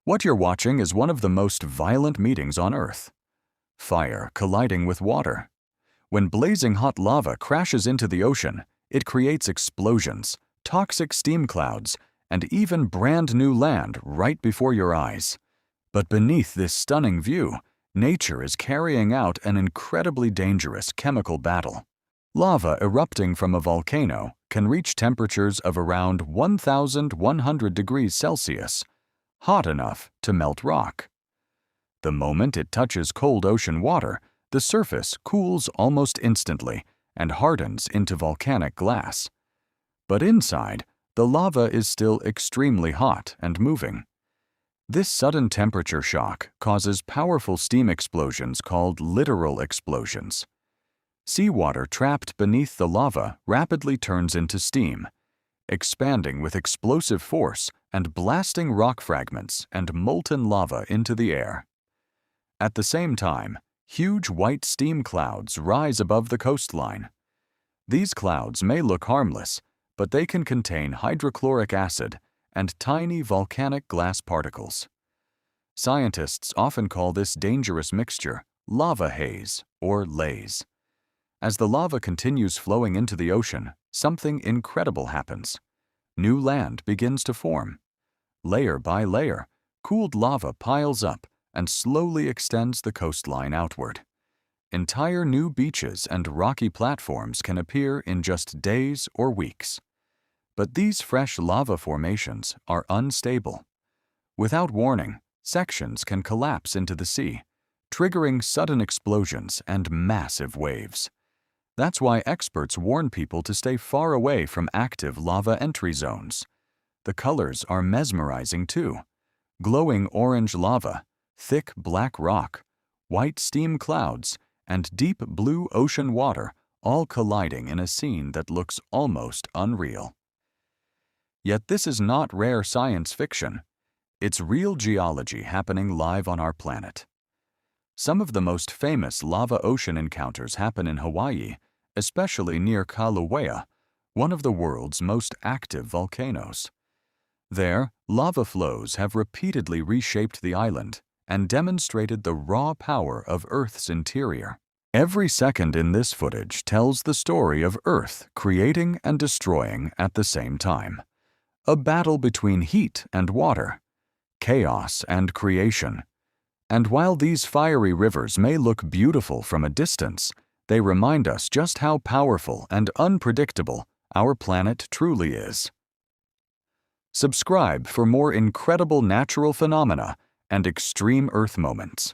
What you're watching is one of the most violent meetings on Earth. Fire colliding with water. When blazing hot lava crashes into the ocean, it creates explosions, toxic steam clouds, and even brand new land right before your eyes. But beneath this stunning view, nature is carrying out an incredibly dangerous chemical battle. Lava erupting from a volcano can reach temperatures of around 1,100 degrees Celsius, hot enough to melt rock. The moment it touches cold ocean water, the surface cools almost instantly and hardens into volcanic glass. But inside, the lava is still extremely hot and moving. This sudden temperature shock causes powerful steam explosions called literal explosions. Seawater trapped beneath the lava rapidly turns into steam, expanding with explosive force and blasting rock fragments and molten lava into the air. At the same time, huge white steam clouds rise above the coastline. These clouds may look harmless, but they can contain hydrochloric acid and tiny volcanic glass particles. Scientists often call this dangerous mixture lava haze or laze. As the lava continues flowing into the ocean, something incredible happens. New land begins to form. Layer by layer, cooled lava piles up and slowly extends the coastline outward. Entire new beaches and rocky platforms can appear in just days or weeks. But these fresh lava formations are unstable. Without warning, sections can collapse into the sea, triggering sudden explosions and massive waves. That's why experts warn people to stay far away from active lava entry zones. The colors are mesmerizing too. Glowing orange lava, thick black rock, white steam clouds, and deep blue ocean water all colliding in a scene that looks almost unreal. Yet this is not rare science fiction. It's real geology happening live on our planet. Some of the most famous lava ocean encounters happen in Hawaii, especially near Kilauea, one of the world's most active volcanoes. There, lava flows have repeatedly reshaped the island and demonstrated the raw power of Earth's interior. Every second in this footage tells the story of Earth creating and destroying at the same time. A battle between heat and water, chaos and creation. And while these fiery rivers may look beautiful from a distance, they remind us just how powerful and unpredictable our planet truly is. Subscribe for more incredible natural phenomena and extreme Earth moments.